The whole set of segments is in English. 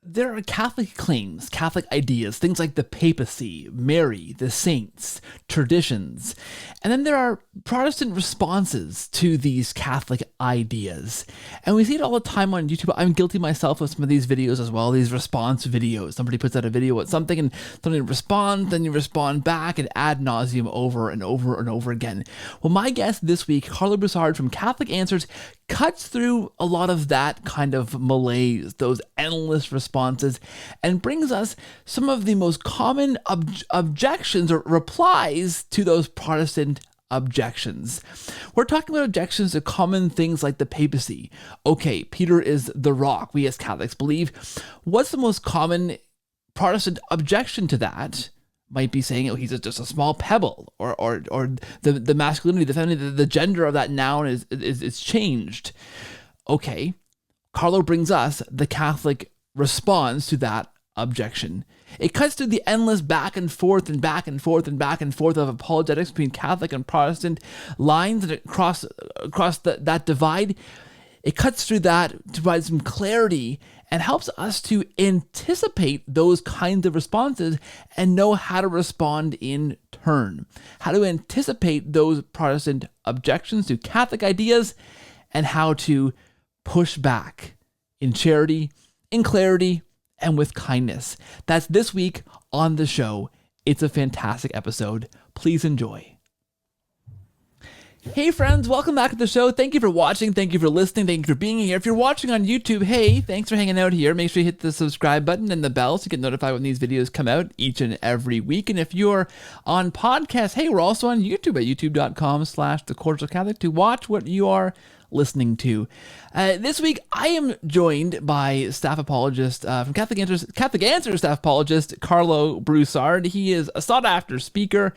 there are Catholic claims, Catholic ideas, things like the papacy, Mary, the saints, traditions. And then there are Protestant responses to these Catholic ideas. And we see it all the time on YouTube. I'm guilty myself of some of these videos as well, these response videos. Somebody puts out a video with something and somebody responds, then you respond back and ad nauseum over and over and over again. Well, my guest this week, Karlo Broussard from Catholic Answers, cuts through a lot of that kind of malaise, those endless responses, and brings us some of the most common objections or replies to those Protestant objections. We're talking about objections to common things like the papacy. Okay, Peter is the rock, we as Catholics believe. What's the most common Protestant objection to that? Might be saying, oh, he's just a small pebble, or the masculinity, the femininity, the gender of that noun is changed. Okay, Carlo brings us the Catholic response to that objection. It cuts through the endless back and forth and back and forth and back and forth of apologetics between Catholic and Protestant lines and across that divide. It cuts through that to provide some clarity and helps us to anticipate those kinds of responses and know how to respond in turn, how to anticipate those Protestant objections to Catholic ideas, and how to push back in charity, in clarity, and with kindness. That's this week on the show. It's a fantastic episode. Please enjoy. Hey friends, welcome back to the show. Thank you for watching. Thank you for listening. Thank you for being here. If you're watching on YouTube, hey, thanks for hanging out here. Make sure you hit the subscribe button and the bell so you get notified when these videos come out each and every week. And if you're on podcast, hey, we're also on YouTube at youtube.com/the Cordial Catholic to watch what you are listening to. This week, I am joined by staff apologist from Catholic Answers staff apologist Karlo Broussard. He is a sought-after speaker,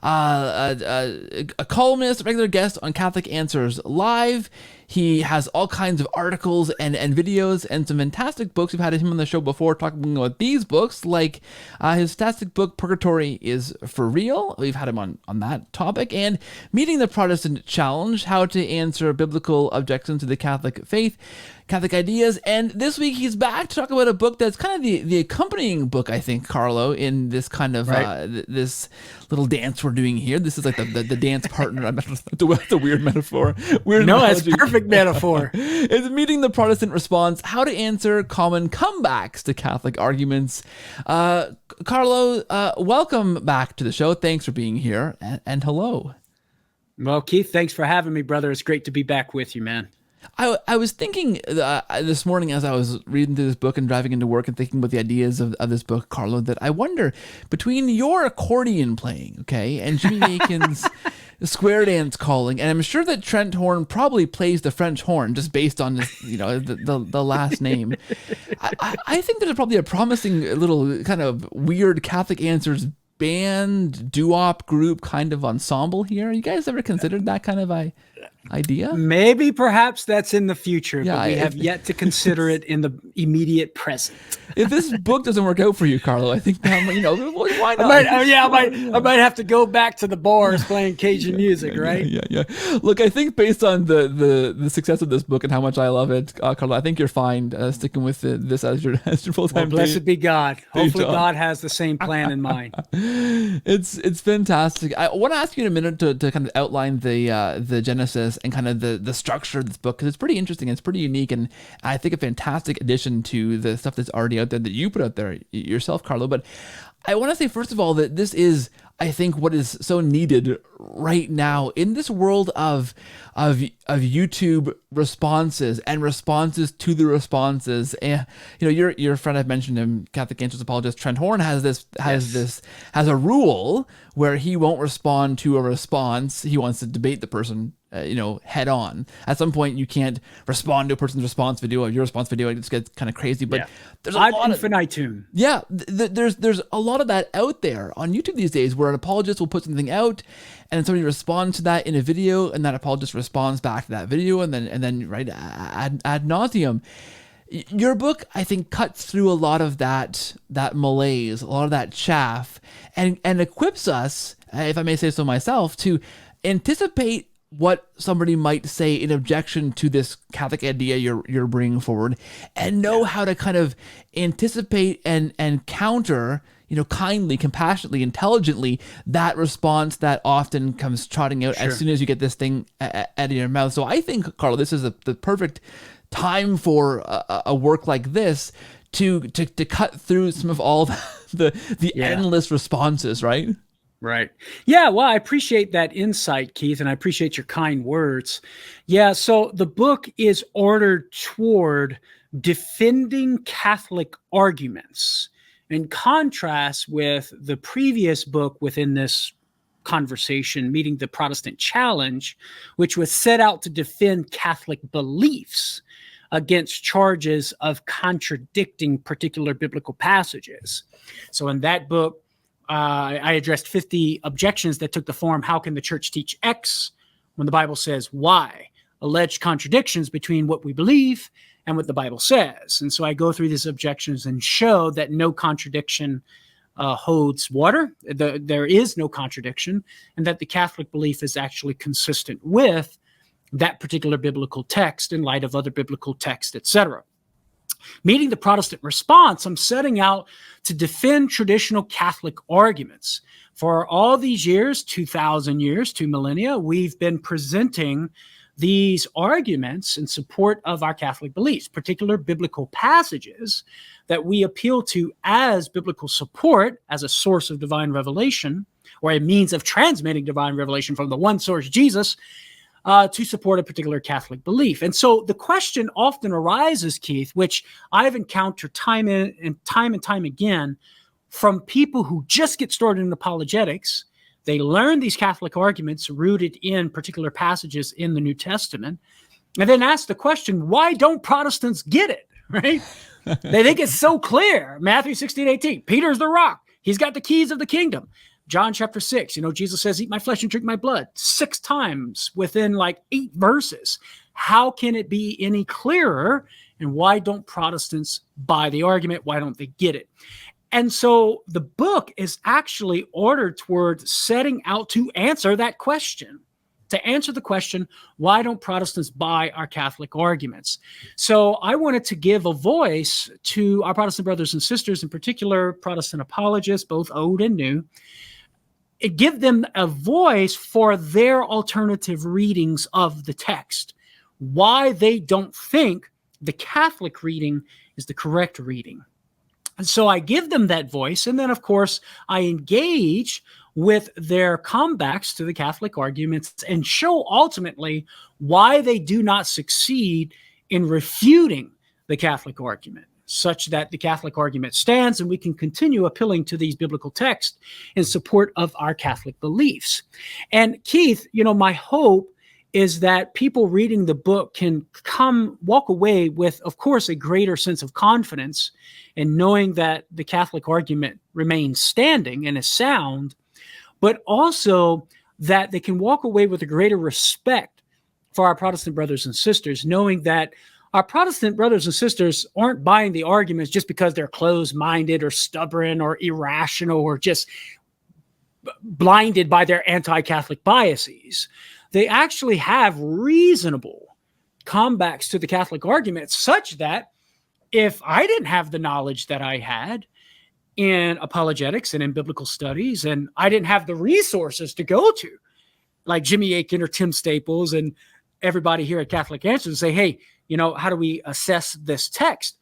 a columnist, a regular guest on Catholic Answers Live. He has all kinds of articles and videos and some fantastic books. We've had him on the show before talking about these books, like his fantastic book, Purgatory is for Real. We've had him on that topic. And Meeting the Protestant Challenge, how to answer biblical objections to the Catholic faith, Catholic ideas. And this week he's back to talk about a book that's kind of the accompanying book, I think, Carlo, in this kind of this little dance we're doing here. This is like the dance partner. That's a weird metaphor. Weird no, analogy. It's perfect metaphor. It's Meeting the Protestant Response, how to answer common comebacks to Catholic arguments. Carlo, welcome back to the show. Thanks for being here, and hello. Well, Keith, thanks for having me, brother. It's great to be back with you, man. I was thinking this morning as I was reading through this book and driving into work and thinking about the ideas of this book, Carlo, that I wonder, between your accordion playing, okay, and Jimmy Makin's square dance calling, and I'm sure that Trent Horn probably plays the French horn just based on this, the last name. I think there's probably a promising little kind of weird Catholic Answers band, doo-wop group kind of ensemble here. You guys ever considered that kind of idea? Maybe, perhaps that's in the future, but we have yet to consider it in the immediate present. If this book doesn't work out for you, Carlo, I think why not? I might have to go back to the bars playing Cajun music, right? Yeah. Look, I think based on the success of this book and how much I love it, Carlo, I think you're fine sticking with this as your full-time. Well, blessed be God. Hopefully, God has the same plan in mind. It's fantastic. I want to ask you in a minute to kind of outline the genesis and kind of the structure of this book, because it's pretty interesting. It's pretty unique, and I think a fantastic addition to the stuff that's already out there that you put out there yourself, Carlo. But I want to say, first of all, that this is, I think, what is so needed right now in this world of YouTube responses and responses to the responses. And your friend, I've mentioned him, Catholic Answers apologist Trent Horn, has a rule where he won't respond to a response. He wants to debate the person head on. At some point, you can't respond to a person's response video or your response video. It just gets kind of crazy. But there's a lot infinitum. There's a lot of that out there on YouTube these days, where an apologist will put something out, and then somebody responds to that in a video, and that apologist responds back to that video, and then right ad nauseum. Your book, I think, cuts through a lot of that malaise, a lot of that chaff, and equips us, if I may say so myself, to anticipate what somebody might say in objection to this Catholic idea you're bringing forward, and know how to kind of anticipate and counter, kindly, compassionately, intelligently, that response that often comes trotting out as soon as you get this thing out of your mouth. So I think, Carlo, this is the perfect time for a work like this to cut through some of all the endless responses, right? Right. Yeah, well, I appreciate that insight, Keith, and I appreciate your kind words. Yeah, so the book is ordered toward defending Catholic arguments, in contrast with the previous book within this conversation, Meeting the Protestant Challenge, which was set out to defend Catholic beliefs against charges of contradicting particular biblical passages. So in that book, I addressed 50 objections that took the form, how can the church teach X when the Bible says Y? Alleged contradictions between what we believe and what the Bible says. And so I go through these objections and show that no contradiction holds water. There is no contradiction, and that the Catholic belief is actually consistent with that particular biblical text in light of other biblical texts, etc. Meeting the Protestant Response, I'm setting out to defend traditional Catholic arguments. For all these years, 2,000 years, 2 millennia, we've been presenting these arguments in support of our Catholic beliefs, particular biblical passages that we appeal to as biblical support, as a source of divine revelation, or a means of transmitting divine revelation from the one source, Jesus, to support a particular Catholic belief. And so the question often arises, Keith, which I've encountered time and time again from people who just get started in apologetics. They learn these Catholic arguments rooted in particular passages in the New Testament, and then ask the question, why don't Protestants get it, right? They think it's so clear. Matthew 16:18, Peter's the rock. He's got the keys of the kingdom. John chapter 6, Jesus says, eat my flesh and drink my blood 6 times within like 8 verses. How can it be any clearer? And why don't Protestants buy the argument? Why don't they get it? And so the book is actually ordered toward setting out to answer that question, to answer the question, why don't Protestants buy our Catholic arguments? So I wanted to give a voice to our Protestant brothers and sisters, in particular Protestant apologists, both old and new, give them a voice for their alternative readings of the text, why they don't think the Catholic reading is the correct reading. And so I give them that voice, and then, of course, I engage with their comebacks to the Catholic arguments and show ultimately why they do not succeed in refuting the Catholic argument, such that the Catholic argument stands and we can continue appealing to these biblical texts in support of our Catholic beliefs. And Keith, my hope is that people reading the book can walk away with, of course, a greater sense of confidence in knowing that the Catholic argument remains standing and is sound, but also that they can walk away with a greater respect for our Protestant brothers and sisters, knowing that our Protestant brothers and sisters aren't buying the arguments just because they're closed-minded or stubborn or irrational or just blinded by their anti-Catholic biases. They actually have reasonable comebacks to the Catholic argument, such that if I didn't have the knowledge that I had in apologetics and in biblical studies, and I didn't have the resources to go to, like Jimmy Akin or Tim Staples and everybody here at Catholic Answers, and say, hey, how do we assess this text?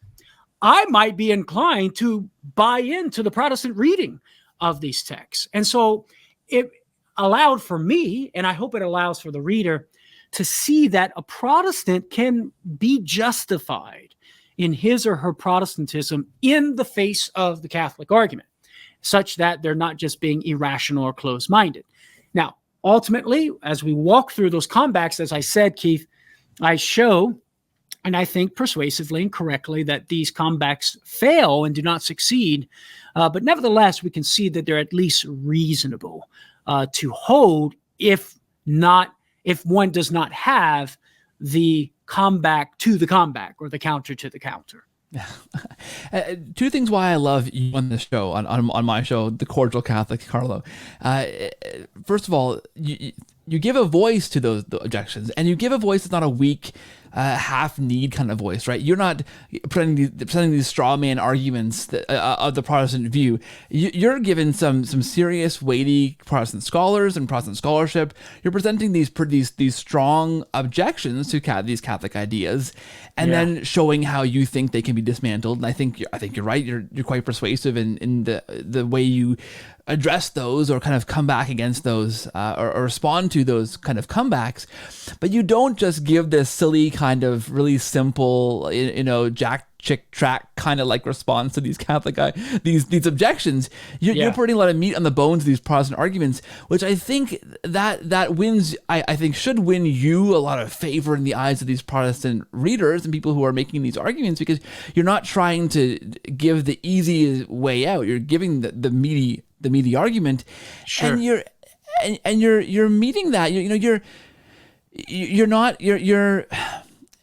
I might be inclined to buy into the Protestant reading of these texts. And so it allowed for me, and I hope it allows for the reader, to see that a Protestant can be justified in his or her Protestantism in the face of the Catholic argument, such that they're not just being irrational or closed-minded. Now, ultimately, as we walk through those comebacks, as I said, Keith, I show, and I think persuasively and correctly, that these comebacks fail and do not succeed. But nevertheless, we can see that they're at least reasonable to hold, if one does not have the comeback to the comeback or the counter to the counter. Two things why I love you on this show, on my show, The Cordial Catholic, Carlo. First of all, you give a voice to those objections, and you give a voice that's not a weak, half-need kind of voice, right? You're not presenting these straw man arguments of the Protestant view. You're given some serious, weighty Protestant scholars and Protestant scholarship. You're presenting these strong objections to these Catholic ideas, and then showing how you think they can be dismantled. And I think you're right. You're quite persuasive in the way you address those, or kind of come back against those, or respond to those kind of comebacks. But you don't just give this silly kind of really simple, jack chick track kind of like response to these Catholic these objections. You're putting a lot of meat on the bones of these Protestant arguments, which I think that wins. I think should win you a lot of favor in the eyes of these Protestant readers and people who are making these arguments, because you're not trying to give the easy way out. You're giving the meaty argument, sure. and you're meeting that.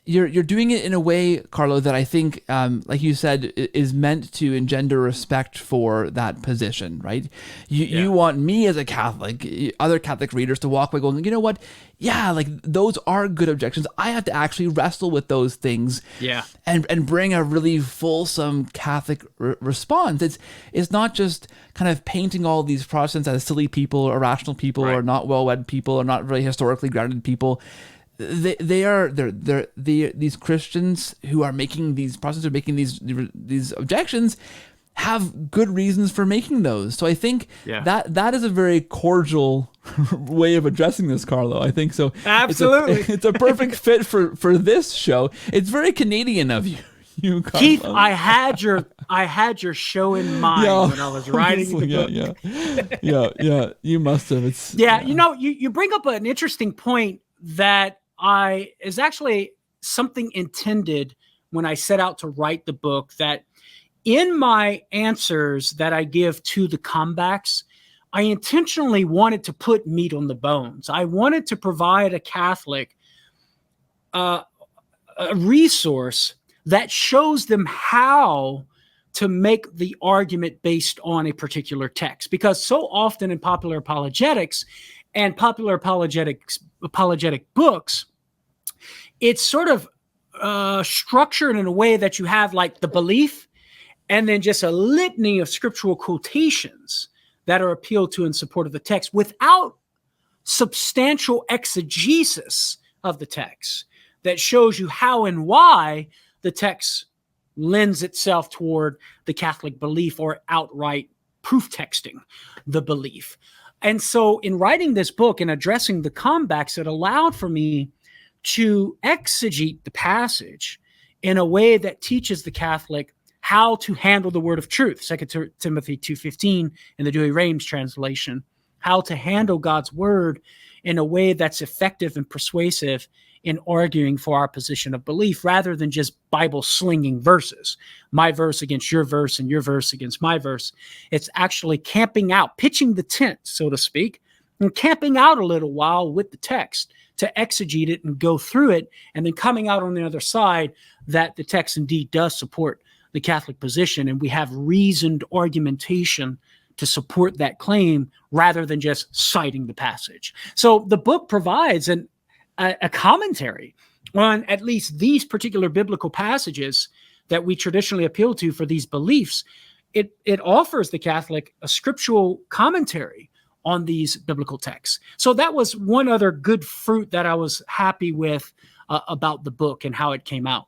You're doing it in a way, Carlo, that I think, like you said, is meant to engender respect for that position, right? You want me as a Catholic, other Catholic readers, to walk away going, you know what? Yeah, like those are good objections. I have to actually wrestle with those things, and bring a really fulsome Catholic response. It's not just kind of painting all these Protestants as silly people, irrational people, or not well-read people, or not really historically grounded people. These Christians who are making these Protestants, are making these objections, have good reasons for making those. So I think that is a very cordial way of addressing this, Carlo. I think so. Absolutely. It's a perfect fit for this show. It's very Canadian of you, Carlo. Keith, I had your show in mind when I was writing the book. Yeah. You must have. You bring up an interesting point that is actually something intended when I set out to write the book, that in my answers that I give to the comebacks, I intentionally wanted to put meat on the bones. I wanted to provide a Catholic a resource that shows them how to make the argument based on a particular text. Because so often in popular apologetics and popular apologetic books, it's sort of structured in a way that you have like the belief and then just a litany of scriptural quotations that are appealed to in support of the text without substantial exegesis of the text that shows you how and why the text lends itself toward the Catholic belief, or outright proof texting the belief. And so in writing this book and addressing the comebacks, it allowed for me to exegete the passage in a way that teaches the Catholic how to handle the word of truth, 2 Timothy 2:15 in the Douay-Rheims translation, how to handle God's word in a way that's effective and persuasive in arguing for our position of belief, rather than just Bible slinging verses, my verse against your verse and your verse against my verse. It's actually camping out, pitching the tent, so to speak, and camping out a little while with the text to exegete it and go through it, and then coming out on the other side that the text indeed does support the Catholic position, and we have reasoned argumentation to support that claim rather than just citing the passage. So the book provides a commentary on at least these particular biblical passages that we traditionally appeal to for these beliefs. It offers the Catholic a scriptural commentary on these biblical texts. So that was one other good fruit that I was happy with about the book and how it came out.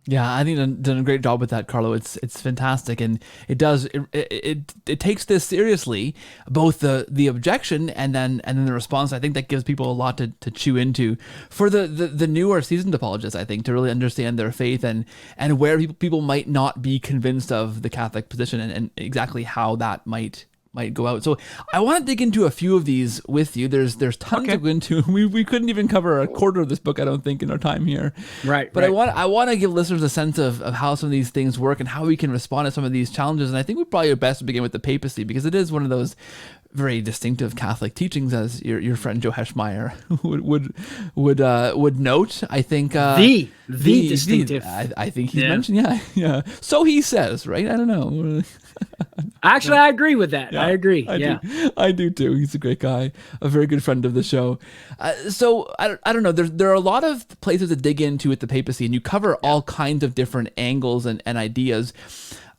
Yeah, I think you've done a great job with that, Carlo. It's fantastic, and it takes this seriously, both the objection and then the response. I think that gives people a lot to chew into for the newer seasoned apologists, I think, to really understand their faith and where people might not be convinced of the Catholic position and exactly how that might might go out. So I want to dig into a few of these with you. There's tons to go into. We couldn't even cover a quarter of this book, I don't think, in our time here. Right. But I want to give listeners a sense of how some of these things work and how we can respond to some of these challenges. And I think we probably best begin with the papacy, because it is one of those very distinctive Catholic teachings, as your friend Joe Heschmeyer would note. I think the distinctive. I think he's mentioned. Yeah. So he says, right? I don't know. Actually, I agree with that. I agree. I do too. He's a great guy, a very good friend of the show. So I don't know. There are a lot of places to dig into with the papacy, and you cover all kinds of different angles and ideas.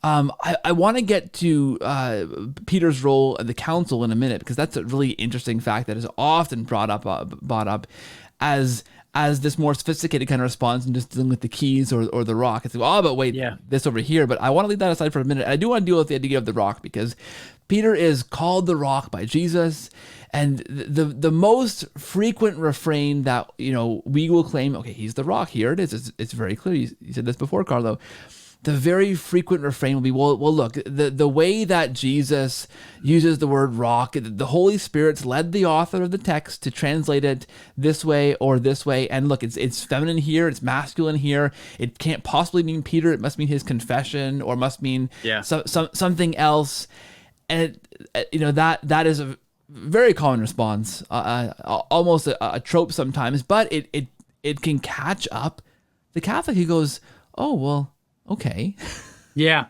I want to get to Peter's role in the council in a minute, because that's a really interesting fact that is often brought up as this more sophisticated kind of response and just dealing with the keys or the rock. It's like, but wait, this over here. But I want to leave that aside for a minute. I do want to deal with the idea of the rock, because Peter is called the rock by Jesus, and the most frequent refrain that we will claim, okay, he's the rock. Here it is. It's very clear. You said this before, Carlo. The very frequent refrain will be, well, look, the way that Jesus uses the word rock, the Holy Spirit's led the author of the text to translate it this way or this way. And look, it's feminine here, it's masculine here. It can't possibly mean Peter. It must mean his confession, or must mean something else. And that is a very common response, almost a trope sometimes, but it can catch up the Catholic who goes, oh, well, okay. Yeah.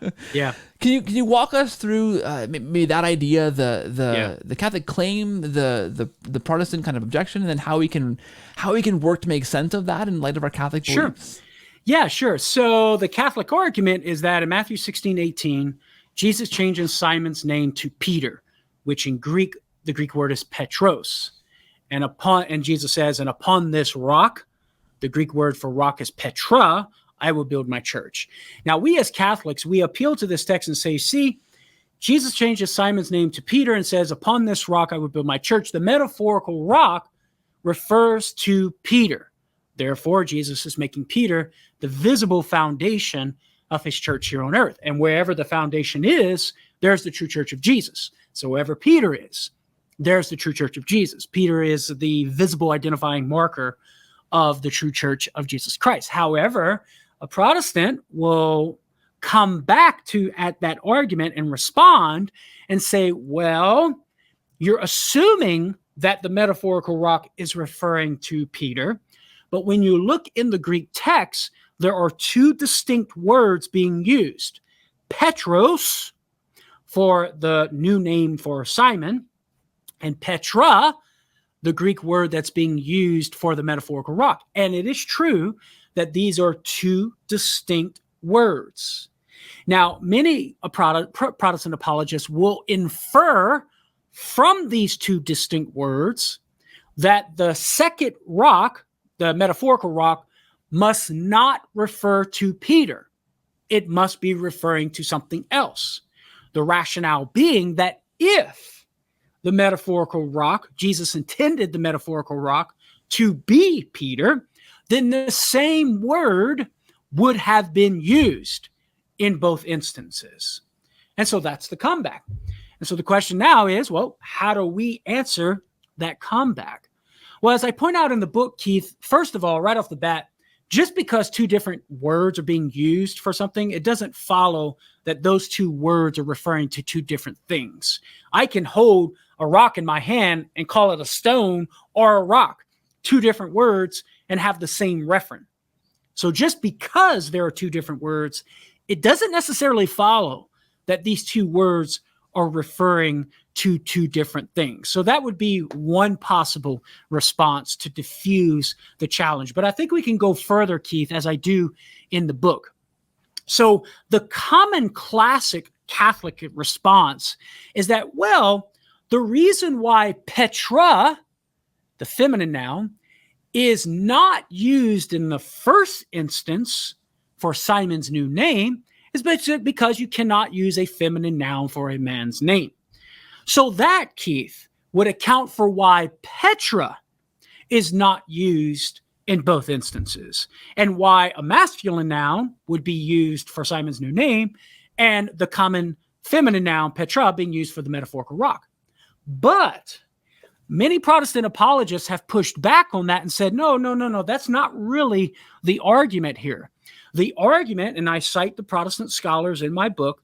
Can you walk us through maybe that idea, the Catholic claim, the Protestant kind of objection, and then how we can work to make sense of that in light of our Catholic beliefs? Yeah, sure. So the Catholic argument is that in Matthew 16:18, Jesus changes Simon's name to Peter, which in Greek, the Greek word is Petros. And Jesus says, and upon this rock, the Greek word for rock is Petra, I will build my church. Now, we as Catholics, we appeal to this text and say, see, Jesus changes Simon's name to Peter and says, upon this rock I will build my church. The metaphorical rock refers to Peter. Therefore, Jesus is making Peter the visible foundation of his church here on earth. And wherever the foundation is, there's the true church of Jesus. So wherever Peter is, there's the true church of Jesus. Peter is the visible identifying marker of the true church of Jesus Christ. However, a Protestant will come back at that argument and respond and say, well, you're assuming that the metaphorical rock is referring to Peter. But when you look in the Greek text, there are two distinct words being used. Petros, for the new name for Simon, and Petra, the Greek word that's being used for the metaphorical rock. And it is true that these are two distinct words. Now, many Protestant apologists will infer from these two distinct words that the second rock, the metaphorical rock, must not refer to Peter. It must be referring to something else. The rationale being that if the metaphorical rock, Jesus intended the metaphorical rock to be Peter, then the same word would have been used in both instances. And so that's the comeback. And so the question now is, well, how do we answer that comeback? Well, as I point out in the book, Keith, first of all, right off the bat, just because two different words are being used for something, it doesn't follow that those two words are referring to two different things. I can hold a rock in my hand and call it a stone or a rock, two different words, and have the same referent. So just because there are two different words, it doesn't necessarily follow that these two words are referring to two different things. So that would be one possible response to diffuse the challenge. But I think we can go further, Keith, as I do in the book. So the common classic Catholic response is that, well, the reason why Petra, the feminine noun, is not used in the first instance for Simon's new name is because you cannot use a feminine noun for a man's name. So that, Keith, would account for why Petra is not used in both instances, and why a masculine noun would be used for Simon's new name, and the common feminine noun, Petra, being used for the metaphorical rock. But many Protestant apologists have pushed back on that and said, no, that's not really the argument here. The argument, and I cite the Protestant scholars in my book,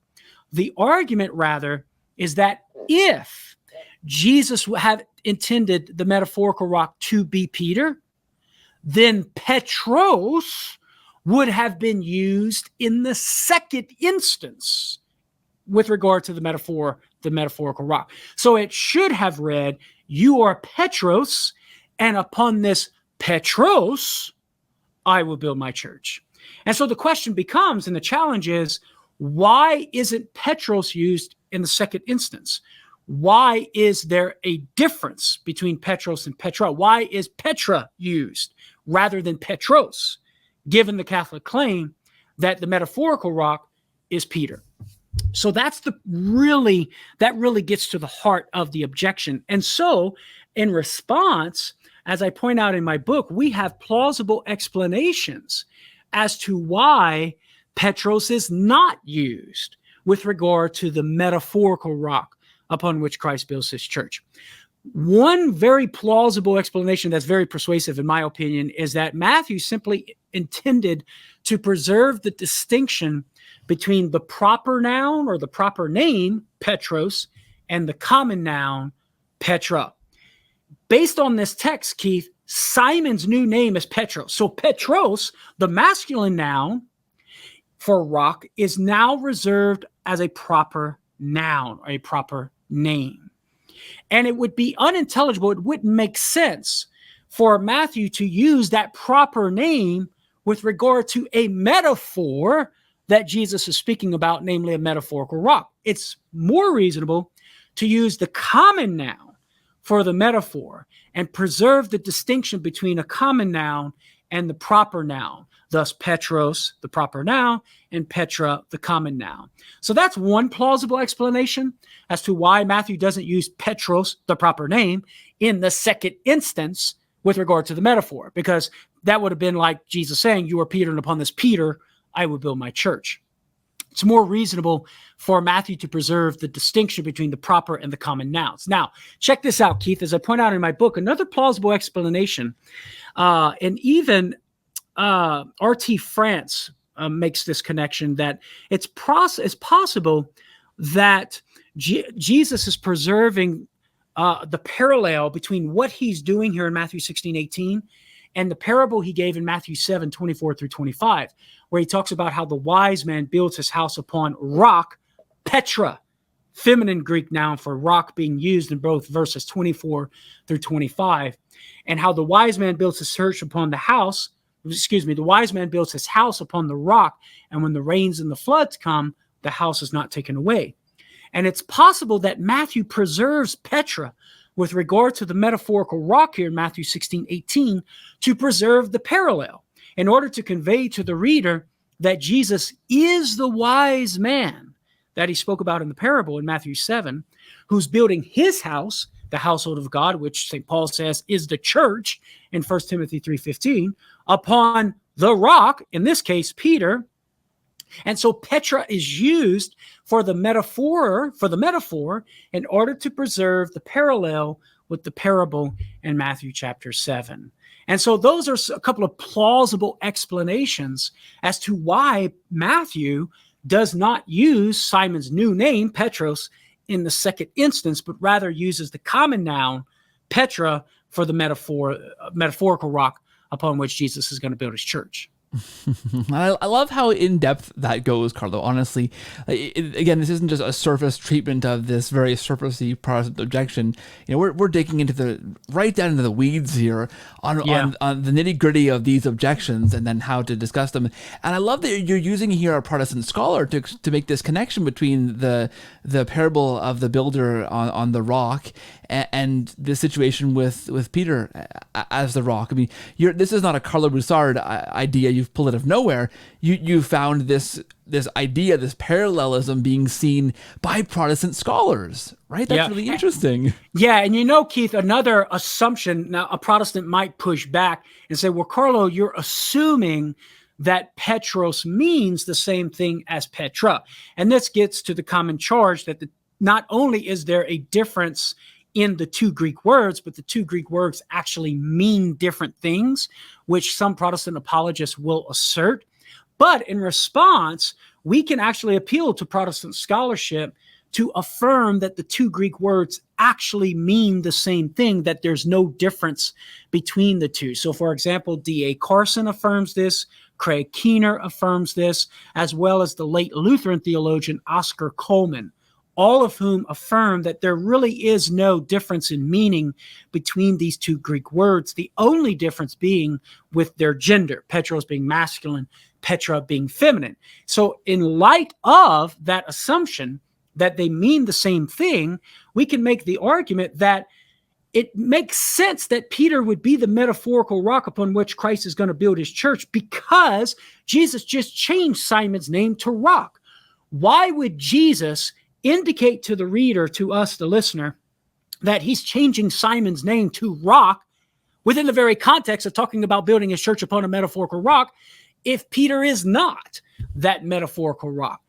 the argument rather is that if Jesus had intended the metaphorical rock to be Peter, then Petros would have been used in the second instance with regard to the metaphorical rock. So it should have read, you are Petros, and upon this Petros, I will build my church. And so the question becomes, and the challenge is, why isn't Petros used in the second instance? Why is there a difference between Petros and Petra? Why is Petra used rather than Petros, given the Catholic claim that the metaphorical rock is Peter? So that really gets to the heart of the objection. And so in response, as I point out in my book, we have plausible explanations as to why Petros is not used with regard to the metaphorical rock upon which Christ builds his church. One very plausible explanation that's very persuasive, in my opinion, is that Matthew simply intended to preserve the distinction between the proper noun or the proper name, Petros, and the common noun, Petra. Based on this text, Keith, Simon's new name is Petros. So Petros, the masculine noun for rock, is now reserved as a proper noun or a proper name. And it would be unintelligible, it wouldn't make sense for Matthew to use that proper name with regard to a metaphor that Jesus is speaking about, namely a metaphorical rock. It's more reasonable to use the common noun for the metaphor and preserve the distinction between a common noun and the proper noun. Thus, Petros, the proper noun, and Petra, the common noun. So that's one plausible explanation as to why Matthew doesn't use Petros, the proper name, in the second instance with regard to the metaphor, because that would have been like Jesus saying, you are Peter, and upon this Peter, I will build my church. It's more reasonable for Matthew to preserve the distinction between the proper and the common nouns. Now, check this out, Keith. As I point out in my book, another plausible explanation, and even R.T. France makes this connection, that it's possible that Jesus is preserving the parallel between what he's doing here in Matthew 16:18 and the parable he gave in Matthew 7:24 through 25, where he talks about how the wise man builds his house upon rock, Petra, feminine Greek noun for rock being used in both verses 24 through 25, and how the wise man builds his church upon the wise man builds his house upon the rock, and when the rains and the floods come, the house is not taken away. And it's possible that Matthew preserves Petra with regard to the metaphorical rock here in Matthew 16:18 to preserve the parallel, in order to convey to the reader that Jesus is the wise man that he spoke about in the parable in Matthew 7, who's building his house, the household of God, which St. Paul says is the church in 1 Timothy 3:15, upon the rock, in this case, Peter. And so Petra is used for the metaphor in order to preserve the parallel with the parable in Matthew chapter 7. And so those are a couple of plausible explanations as to why Matthew does not use Simon's new name, Petros, in the second instance, but rather uses the common noun, Petra, for the metaphorical rock upon which Jesus is going to build his church. I love how in-depth that goes, Carlo. Honestly, again, this isn't just a surface treatment of this very surfacey Protestant objection. You know, we're digging into right down into the weeds here on the nitty-gritty of these objections and then how to discuss them. And I love that you're using here a Protestant scholar to make this connection between the parable of the builder on the rock and the situation with Peter as the rock. I mean, this is not a Karlo Broussard idea you've pulled out of nowhere. You found this idea, this parallelism being seen by Protestant scholars, right? That's really interesting. Yeah, and you know, Keith, another assumption, now a Protestant might push back and say, well, Carlo, you're assuming that Petros means the same thing as Petra. And this gets to the common charge that not only is there a difference in the two Greek words, but the two Greek words actually mean different things, which some Protestant apologists will assert. But in response, we can actually appeal to Protestant scholarship to affirm that the two Greek words actually mean the same thing, that there's no difference between the two. So, for example, D.A. Carson affirms this, Craig Keener affirms this, as well as the late Lutheran theologian Oscar Coleman, all of whom affirm that there really is no difference in meaning between these two Greek words, the only difference being with their gender, Petros being masculine, Petra being feminine. So in light of that assumption that they mean the same thing, we can make the argument that it makes sense that Peter would be the metaphorical rock upon which Christ is going to build his church, because Jesus just changed Simon's name to rock. Why would Jesus indicate to the reader, to us, the listener, that he's changing Simon's name to rock within the very context of talking about building his church upon a metaphorical rock, if Peter is not that metaphorical rock?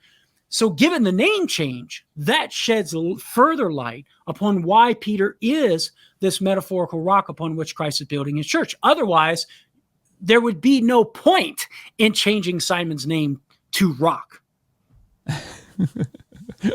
So given the name change, that sheds further light upon why Peter is this metaphorical rock upon which Christ is building his church. Otherwise, there would be no point in changing Simon's name to rock.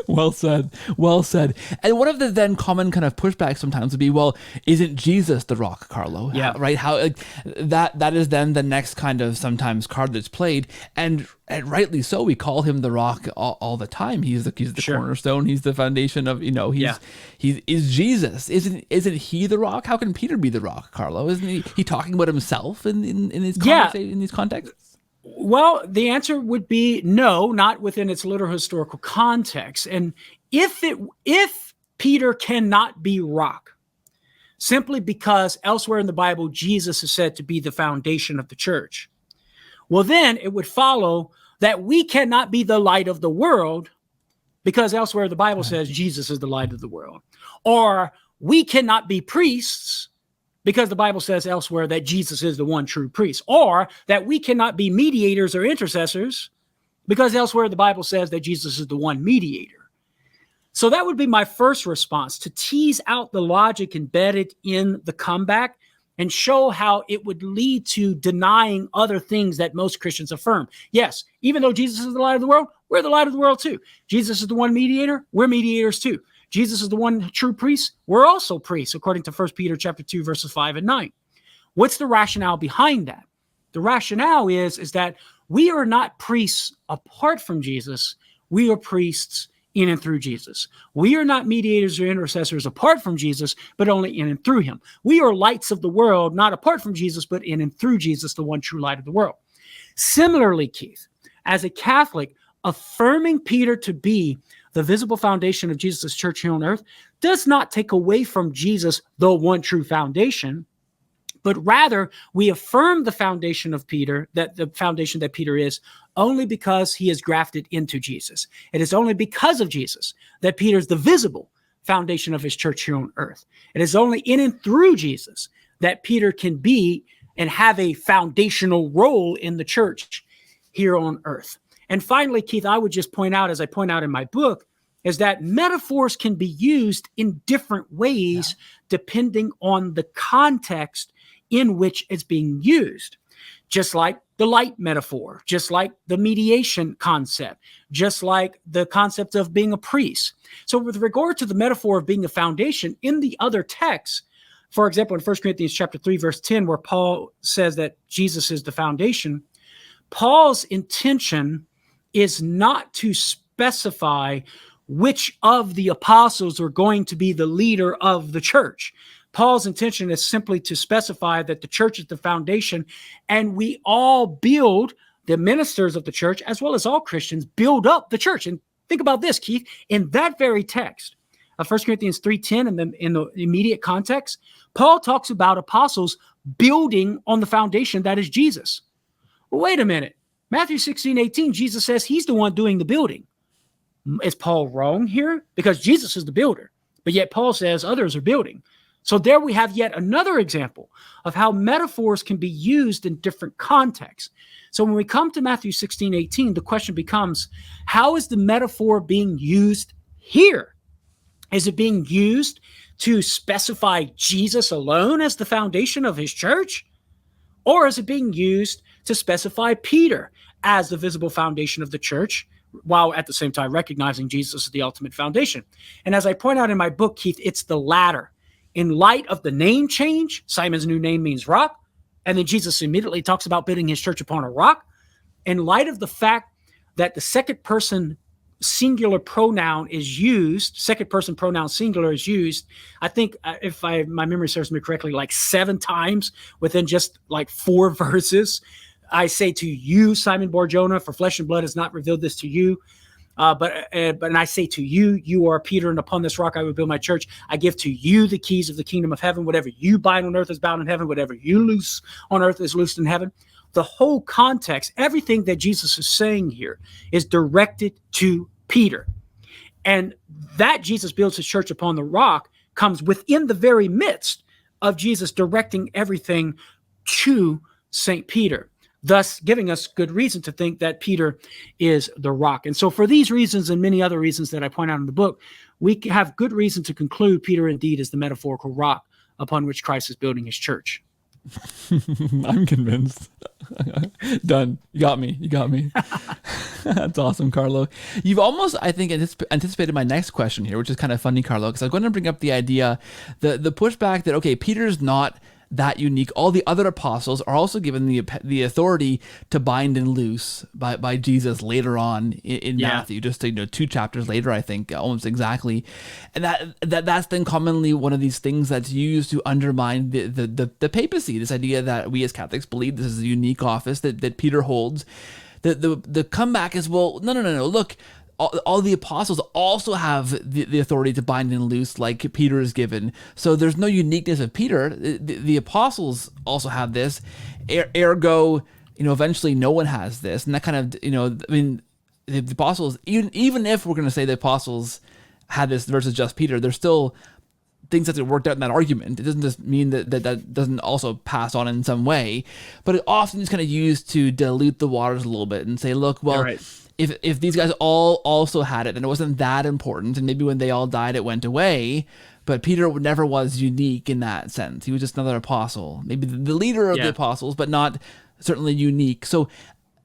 Well said. Well said. And one of the then common kind of pushbacks sometimes would be, well, isn't Jesus the rock, Carlo? Yeah. Right? How like, that is then the next kind of sometimes card that's played, and rightly so. We call him the rock all the time. He's the Sure. cornerstone. He's the foundation of, he's Jesus. Isn't he the rock? How can Peter be the rock, Carlo? Isn't he talking about himself in his in these contexts? Well, the answer would be no, not within its literal historical context. And if Peter cannot be rock, simply because elsewhere in the Bible, Jesus is said to be the foundation of the church, well, then it would follow that we cannot be the light of the world, because elsewhere the Bible says Jesus is the light of the world. Or we cannot be priests, because the Bible says elsewhere that Jesus is the one true priest. Or that we cannot be mediators or intercessors, because elsewhere the Bible says that Jesus is the one mediator. So that would be my first response, to tease out the logic embedded in the comeback and show how it would lead to denying other things that most Christians affirm. Yes, even though Jesus is the light of the world, we're the light of the world too. Jesus is the one mediator, we're mediators too. Jesus is the one true priest, we're also priests, according to 1 Peter chapter 2, verses 5 and 9. What's the rationale behind that? The rationale is that we are not priests apart from Jesus, we are priests in and through Jesus. We are not mediators or intercessors apart from Jesus, but only in and through him. We are lights of the world, not apart from Jesus, but in and through Jesus, the one true light of the world. Similarly, Keith, as a Catholic, affirming Peter to be the visible foundation of Jesus' church here on earth does not take away from Jesus, the one true foundation, but rather we affirm the foundation of Peter, that the foundation that Peter is, only because he is grafted into Jesus. It is only because of Jesus that Peter is the visible foundation of his church here on earth. It is only in and through Jesus that Peter can be and have a foundational role in the church here on earth. And finally, Keith, I would just point out, as I point out in my book, is that metaphors can be used in different ways depending on the context in which it's being used. Just like the light metaphor, just like the mediation concept, just like the concept of being a priest. So with regard to the metaphor of being a foundation, in the other texts, for example, in 1 Corinthians chapter 3, verse 10, where Paul says that Jesus is the foundation, Paul's intention is not to specify which of the apostles are going to be the leader of the church. Paul's intention is simply to specify that the church is the foundation, and we all build, the ministers of the church, as well as all Christians, build up the church. And think about this, Keith, in that very text of 1 Corinthians 3:10, and then in the immediate context, Paul talks about apostles building on the foundation that is Jesus. Well, wait a minute. Matthew 16:18, Jesus says he's the one doing the building. Is Paul wrong here? Because Jesus is the builder, but yet Paul says others are building. So there we have yet another example of how metaphors can be used in different contexts. So when we come to Matthew 16:18, the question becomes, how is the metaphor being used here? Is it being used to specify Jesus alone as the foundation of his church? Or is it being used to specify Peter as the visible foundation of the church, while at the same time recognizing Jesus as the ultimate foundation? And as I point out in my book, Keith, it's the latter. In light of the name change, Simon's new name means rock, and then Jesus immediately talks about building his church upon a rock. In light of the fact that the second person singular pronoun is used, second person pronoun singular is used, I think, if my memory serves me correctly, like 7 times within just like 4 verses. I say to you, Simon Bar-Jonah, for flesh and blood has not revealed this to you, but I say to you, you are Peter, and upon this rock I will build my church. I give to you the keys of the kingdom of heaven. Whatever you bind on earth is bound in heaven. Whatever you loose on earth is loosed in heaven. The whole context, everything that Jesus is saying here is directed to Peter. And that Jesus builds his church upon the rock comes within the very midst of Jesus directing everything to St. Peter, thus giving us good reason to think that Peter is the rock. And so for these reasons and many other reasons that I point out in the book, we have good reason to conclude Peter indeed is the metaphorical rock upon which Christ is building his church. I'm convinced. Done. You got me. That's awesome, Carlo. You've almost, I think, anticipated my next question here, which is kind of funny, Carlo, because I'm going to bring up the idea, the pushback that, okay, Peter's not that unique. All the other apostles are also given the authority to bind and loose by Jesus later on in Matthew, just 2 chapters later, I think, almost exactly. And that's then commonly one of these things that's used to undermine the papacy, this idea that we as Catholics believe this is a unique office that Peter holds. The comeback is, well, no, look, all the apostles also have the authority to bind and loose like Peter is given. So there's no uniqueness of Peter. The apostles also have this. Ergo, eventually no one has this. And that kind of, the apostles, even if we're going to say the apostles had this versus just Peter, there's still things that worked out in that argument. It doesn't just mean that doesn't also pass on in some way, but it often is kind of used to dilute the waters a little bit and say, look, well, right, if these guys all also had it, then it wasn't that important, and maybe when they all died, it went away. But Peter never was unique in that sense. He was just another apostle, maybe the leader of the apostles, but not certainly unique. So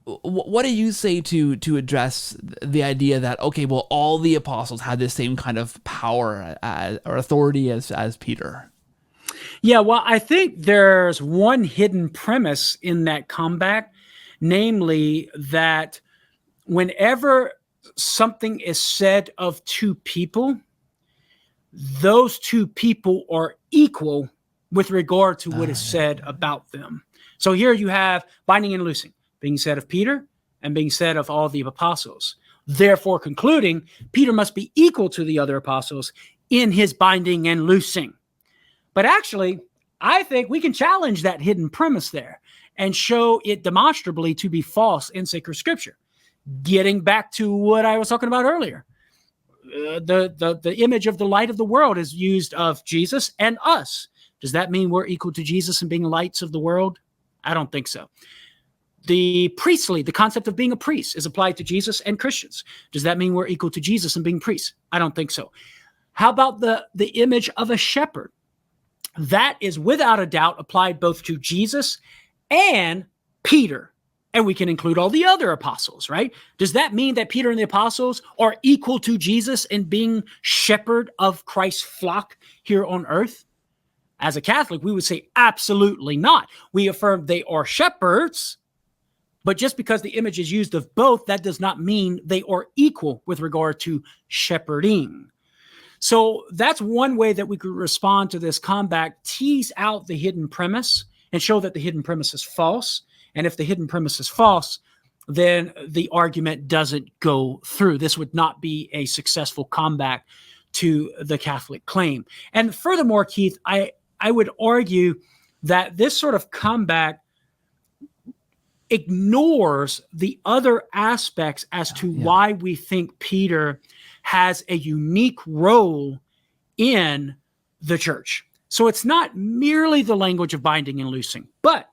what do you say to address the idea that, okay, well, all the apostles had this same kind of power or authority as Peter? Yeah, well, I think there's one hidden premise in that comeback, namely that whenever something is said of 2 people, those 2 people are equal with regard to what is said about them. So here you have binding and loosing being said of Peter and being said of all the apostles. Therefore, concluding, Peter must be equal to the other apostles in his binding and loosing. But actually, I think we can challenge that hidden premise there and show it demonstrably to be false in sacred scripture. Getting back to what I was talking about earlier, the image of the light of the world is used of Jesus and us. Does that mean we're equal to Jesus in being lights of the world? I don't think so. The priestly, the concept of being a priest, is applied to Jesus and Christians. Does that mean we're equal to Jesus in being priests? I don't think so. How about the image of a shepherd? That is without a doubt applied both to Jesus and Peter. And we can include all the other apostles, right? Does that mean that Peter and the apostles are equal to Jesus in being shepherd of Christ's flock here on earth? As a Catholic, we would say absolutely not. We affirm they are shepherds, but just because the image is used of both, that does not mean they are equal with regard to shepherding. So that's one way that we could respond to this comeback, tease out the hidden premise and show that the hidden premise is false. And if the hidden premise is false, then the argument doesn't go through. This would not be a successful comeback to the Catholic claim. And furthermore, Keith, I would argue that this sort of comeback ignores the other aspects as to why we think Peter has a unique role in the church. So it's not merely the language of binding and loosing, but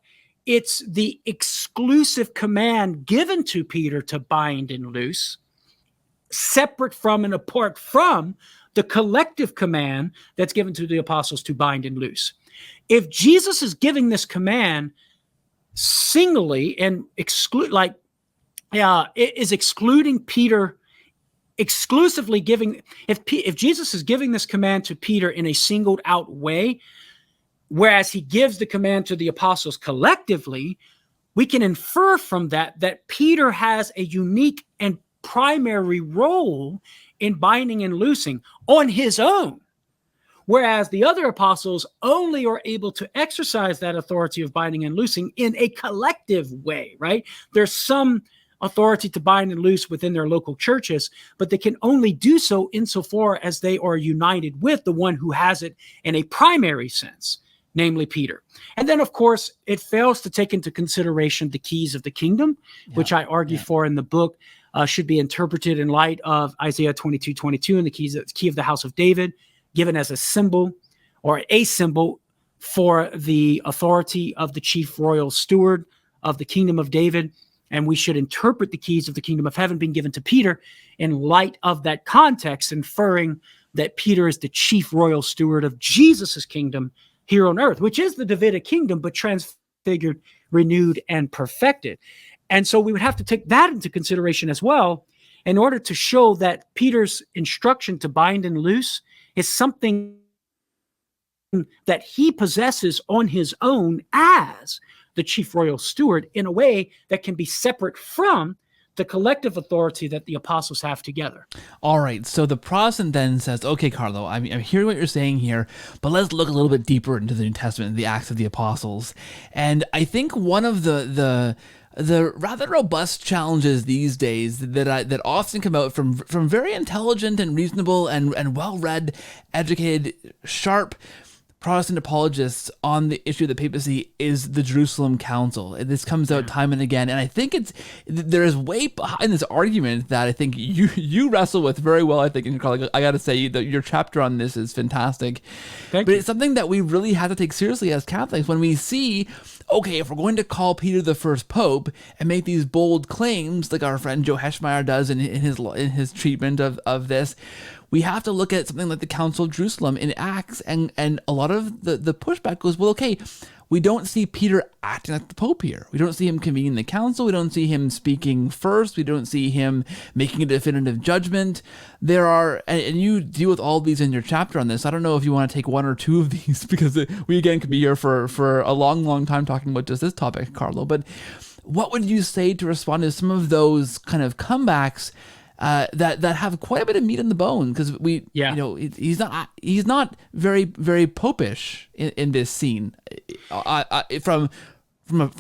it's the exclusive command given to Peter to bind and loose, separate from and apart from the collective command that's given to the apostles to bind and loose. If Jesus is giving this command singly and is excluding Peter, exclusively giving, if Jesus is giving this command to Peter in a singled out way, whereas he gives the command to the apostles collectively, we can infer from that Peter has a unique and primary role in binding and loosing on his own, whereas the other apostles only are able to exercise that authority of binding and loosing in a collective way, right? There's some authority to bind and loose within their local churches, but they can only do so insofar as they are united with the one who has it in a primary sense, namely Peter. And then, of course, it fails to take into consideration the keys of the kingdom, which I argue for in the book, should be interpreted in light of Isaiah 22:22 and the key of the house of David, given as a symbol or a symbol for the authority of the chief royal steward of the kingdom of David. And we should interpret the keys of the kingdom of heaven being given to Peter in light of that context, inferring that Peter is the chief royal steward of Jesus's kingdom here on earth, which is the Davidic kingdom, but transfigured, renewed, and perfected. And so we would have to take that into consideration as well in order to show that Peter's instruction to bind and loose is something that he possesses on his own as the chief royal steward in a way that can be separate from the collective authority that the apostles have together. All right, so the Protestant then says, okay, Carlo, I'm hearing what you're saying here, but let's look a little bit deeper into the New Testament and the Acts of the Apostles. And I think one of the rather robust challenges these days that often come out from very intelligent and reasonable and well-read, educated, sharp Protestant apologists on the issue of the papacy is the Jerusalem Council. This comes out time and again, and I think there is weight behind this argument that I think you wrestle with very well. I think, and Carlo, I got to say that your chapter on this is fantastic. But it's something that we really have to take seriously as Catholics when we see, okay, if we're going to call Peter the first pope and make these bold claims, like our friend Joe Heschmeyer does in his treatment of this, we have to look at something like the Council of Jerusalem in Acts, and a lot of the pushback goes, well, okay, we don't see Peter acting like the Pope here. We don't see him convening the council. We don't see him speaking first. We don't see him making a definitive judgment. There are, and you deal with all these in your chapter on this. I don't know if you want to take one or two of these, because we again could be here for a long, long time talking about just this topic, Carlo. But what would you say to respond to some of those kind of comebacks that have quite a bit of meat in the bone, because he's not very, very popish in this scene from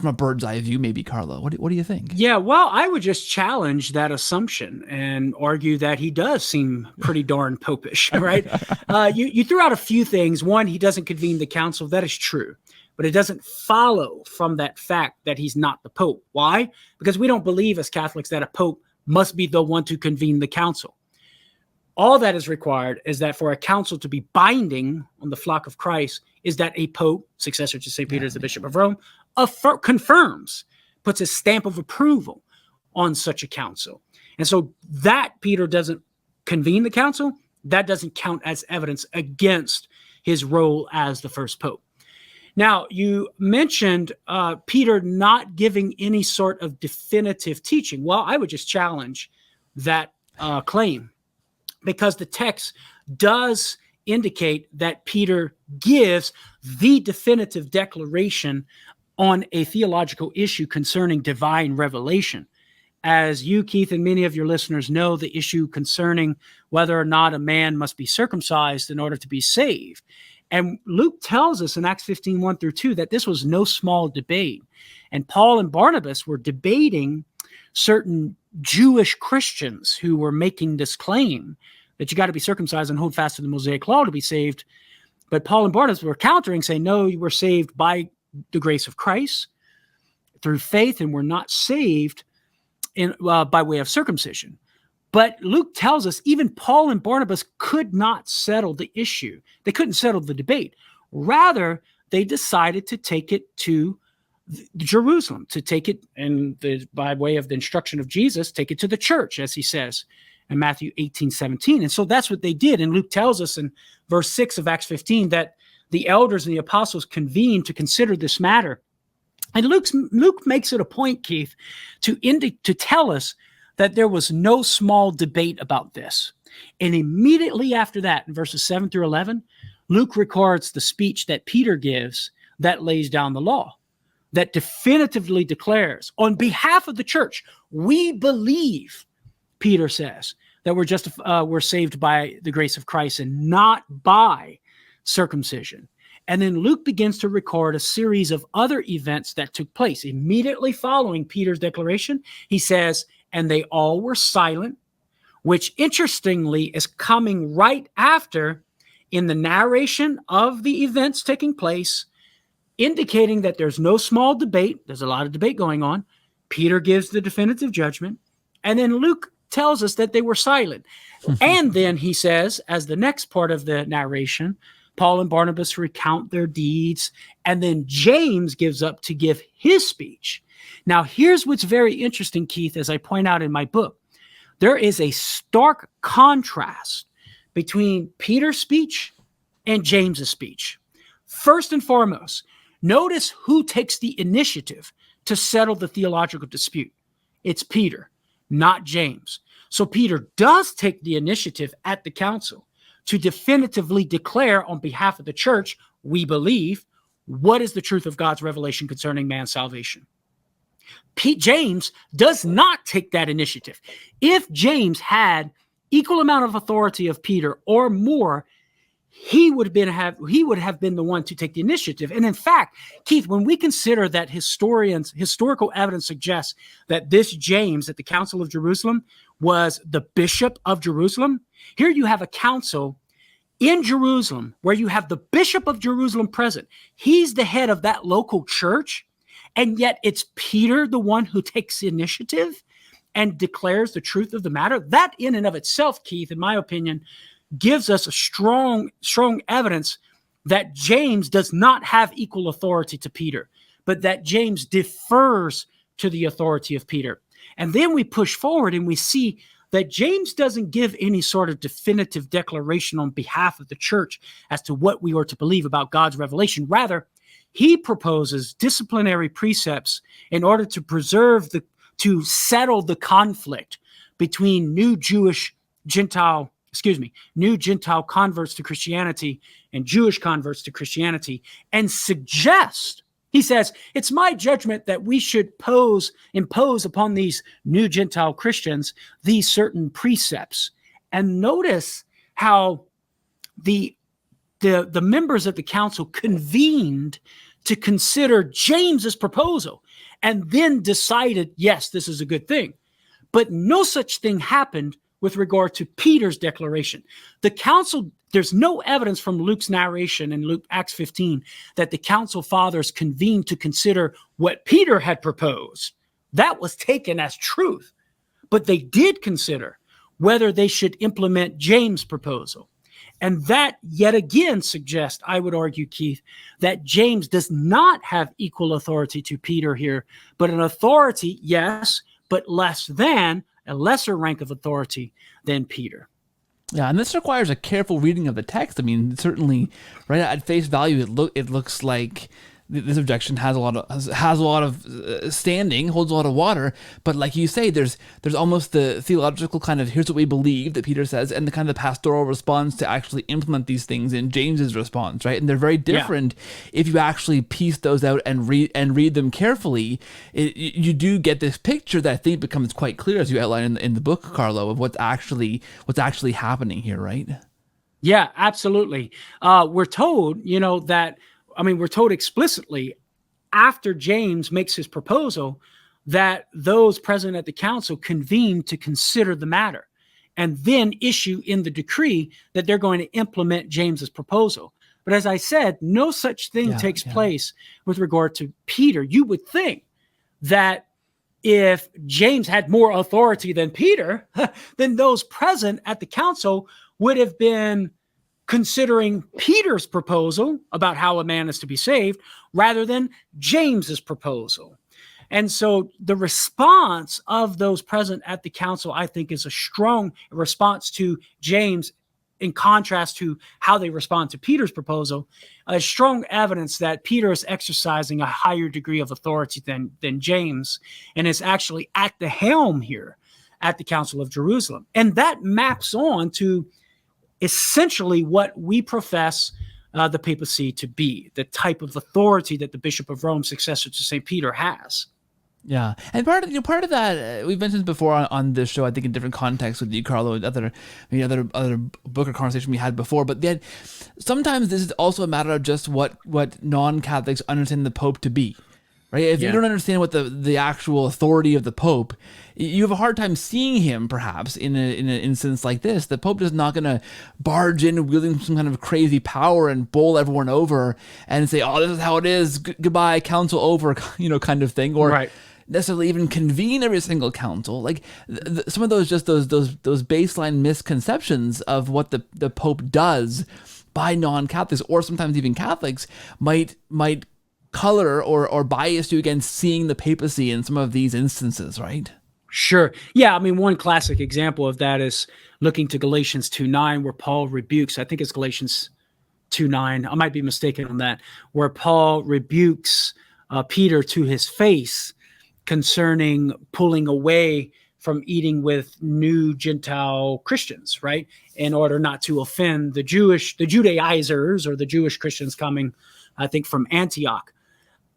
a bird's eye view, maybe, Carlo. What do you think? Yeah, well, I would just challenge that assumption and argue that he does seem pretty darn popish, right? You threw out a few things. One, he doesn't convene the council. That is true. But it doesn't follow from that fact that he's not the Pope. Why? Because we don't believe as Catholics that a Pope must be the one to convene the council. All that is required is that for a council to be binding on the flock of Christ is that a Pope, successor to St. Peter as the Bishop of Rome, confirms, puts a stamp of approval on such a council. And so that Peter doesn't convene the council, that doesn't count as evidence against his role as the first Pope. Now, you mentioned Peter not giving any sort of definitive teaching. Well, I would just challenge that claim, because the text does indicate that Peter gives the definitive declaration on a theological issue concerning divine revelation. As you, Keith, and many of your listeners know, the issue concerning whether or not a man must be circumcised in order to be saved. And Luke tells us in Acts 15, 1-2, that this was no small debate. And Paul and Barnabas were debating certain Jewish Christians who were making this claim that you got to be circumcised and hold fast to the Mosaic law to be saved. But Paul and Barnabas were countering, saying, no, you were saved by the grace of Christ through faith, and we're not saved by way of circumcision. But Luke tells us even Paul and Barnabas could not settle the issue. They couldn't settle the debate. Rather, they decided to take it to Jerusalem, to take it, and by way of the instruction of Jesus, take it to the church, as he says in Matthew 18:17. And so that's what they did. And Luke tells us in verse 6 of Acts 15 that the elders and the apostles convened to consider this matter. And Luke makes it a point, Keith, to tell us that there was no small debate about this. And immediately after that, in verses 7 through 11, Luke records the speech that Peter gives that lays down the law, that definitively declares on behalf of the church, we believe, Peter says, that we're saved by the grace of Christ and not by circumcision. And then Luke begins to record a series of other events that took place immediately following Peter's declaration. He says, and they all were silent, which interestingly is coming right after in the narration of the events taking place, indicating that there's no small debate. There's a lot of debate going on. Peter gives the definitive judgment. And then Luke tells us that they were silent. And then he says, as the next part of the narration, Paul and Barnabas recount their deeds. And then James gives up to give his speech. Now, here's what's very interesting, Keith, as I point out in my book. There is a stark contrast between Peter's speech and James's speech. First and foremost, notice who takes the initiative to settle the theological dispute. It's Peter, not James. So Peter does take the initiative at the council to definitively declare on behalf of the church, we believe, what is the truth of God's revelation concerning man's salvation. James does not take that initiative. If James had equal amount of authority of Peter or more, he would have been the one to take the initiative. And in fact, Keith, when we consider that historical evidence suggests that this James at the Council of Jerusalem was the bishop of Jerusalem, here you have a council in Jerusalem where you have the bishop of Jerusalem present. He's the head of that local church, and yet it's Peter, the one who takes the initiative and declares the truth of the matter. That in and of itself, Keith, in my opinion, gives us a strong evidence that James does not have equal authority to Peter, but that James defers to the authority of Peter. And then we push forward and we see that James doesn't give any sort of definitive declaration on behalf of the church as to what we are to believe about God's revelation. Rather, he proposes disciplinary precepts in order to settle the conflict between new Gentile converts to Christianity and Jewish converts to Christianity, and suggest, he says, it's my judgment that we should impose upon these new Gentile Christians these certain precepts. And notice how the members of the council convened to consider James's proposal and then decided, yes, this is a good thing. But no such thing happened with regard to Peter's declaration. The council, there's no evidence from Luke's narration in Acts 15 that the council fathers convened to consider what Peter had proposed. That was taken as truth. But they did consider whether they should implement James' proposal. And that yet again suggests, I would argue, Keith, that James does not have equal authority to Peter here, but an authority, yes, but less than a lesser rank of authority than Peter. Yeah, and this requires a careful reading of the text. I mean, certainly, right at face value, it looks like this objection has a lot of standing, holds a lot of water. But like you say, there's almost the theological kind of here's what we believe that Peter says, and the kind of pastoral response to actually implement these things in James's response, right? And they're very different. Yeah. If you actually piece those out and read them carefully, you do get this picture that I think becomes quite clear as you outline in the book, Carlo, of what's actually happening here, right? Yeah, absolutely. We're told, we're told explicitly after James makes his proposal that those present at the council convene to consider the matter and then issue in the decree that they're going to implement James's proposal. But as I said, no such thing takes place with regard to Peter. You would think that if James had more authority than Peter, then those present at the council would have been considering Peter's proposal about how a man is to be saved rather than James's proposal. And so the response of those present at the council, I think, is a strong response to James in contrast to how they respond to Peter's proposal, a strong evidence that Peter is exercising a higher degree of authority than James, and is actually at the helm here at the Council of Jerusalem. And that maps on to essentially what we profess the papacy to be, the type of authority that the Bishop of Rome, successor to St. Peter, has. Yeah, and part of that we've mentioned before on this show, I think in different contexts with you, Carlo, and other book or conversation we had before. But then sometimes this is also a matter of just what non-Catholics understand the Pope to be, right? If you don't understand what the actual authority of the Pope, you have a hard time seeing him. Perhaps in an instance like this, the Pope is not going to barge in wielding some kind of crazy power and bowl everyone over and say, "Oh, this is how it is. Goodbye, council over," kind of thing, or necessarily even convene every single council. Like some of those baseline misconceptions of what the Pope does by non-Catholics, or sometimes even Catholics, might color or bias you against seeing the papacy in some of these instances, right? Sure. Yeah, I mean, one classic example of that is looking to Galatians 2:9, where Paul rebukes, I think it's Galatians 2:9, I might be mistaken on that, where Paul rebukes Peter to his face concerning pulling away from eating with new Gentile Christians, right? In order not to offend the Judaizers or the Jewish Christians coming, I think, from Antioch.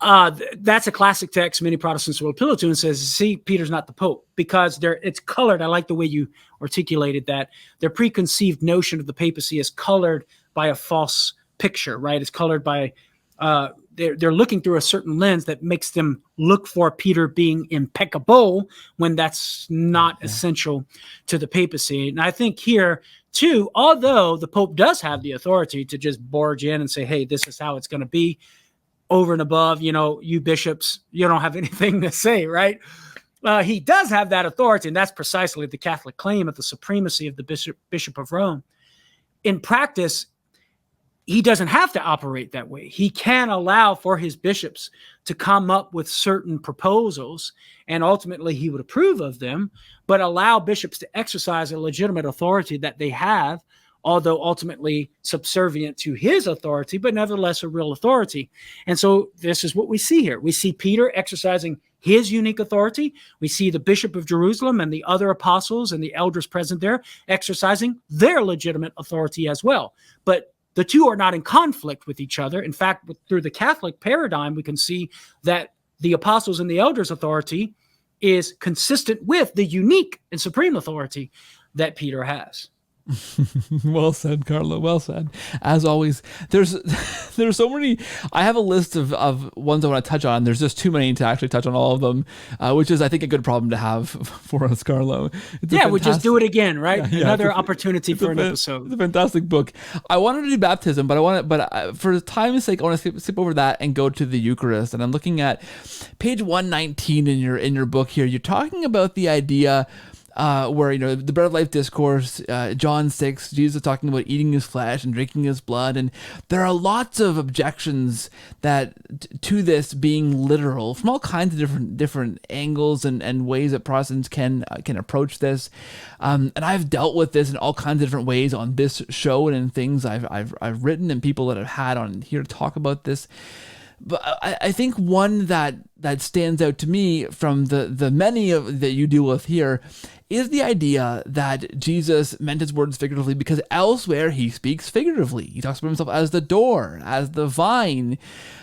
That's a classic text many Protestants will appeal to and says, see, Peter's not the Pope, because it's colored. I like the way you articulated that. Their preconceived notion of the papacy is colored by a false picture, right? It's colored by they're looking through a certain lens that makes them look for Peter being impeccable when that's not essential to the papacy. And I think here, too, although the Pope does have the authority to just barge in and say, hey, this is how it's going to be, over and above, you bishops, you don't have anything to say, right? He does have that authority, and that's precisely the Catholic claim of the supremacy of the Bishop of Rome. In practice, he doesn't have to operate that way. He can allow for his bishops to come up with certain proposals, and ultimately he would approve of them, but allow bishops to exercise a legitimate authority that they have, although ultimately subservient to his authority, but nevertheless a real authority. And so this is what we see here. We see Peter exercising his unique authority. We see the Bishop of Jerusalem and the other apostles and the elders present there exercising their legitimate authority as well. But the two are not in conflict with each other. In fact, through the Catholic paradigm, we can see that the apostles and the elders' authority is consistent with the unique and supreme authority that Peter has. Well said, Carlo. Well said. As always, there's so many. I have a list of ones I want to touch on. There's just too many to actually touch on all of them, which is, I think, a good problem to have for us, Carlo. We'll just do it again, right? Another opportunity for an episode. It's a fantastic book. I wanted to do baptism, but for time's sake, I want to skip over that and go to the Eucharist. And I'm looking at page 119 in your book here. You're talking about the idea where, the bread of life discourse, John 6, Jesus talking about eating his flesh and drinking his blood. And there are lots of objections to this being literal from all kinds of different angles and ways that Protestants can approach this. And I've dealt with this in all kinds of different ways on this show and in things I've written and people that I've had on here to talk about this. But I think one that stands out to me from the many that you deal with here is the idea that Jesus meant his words figuratively because elsewhere he speaks figuratively. He talks about himself as the door, as the vine,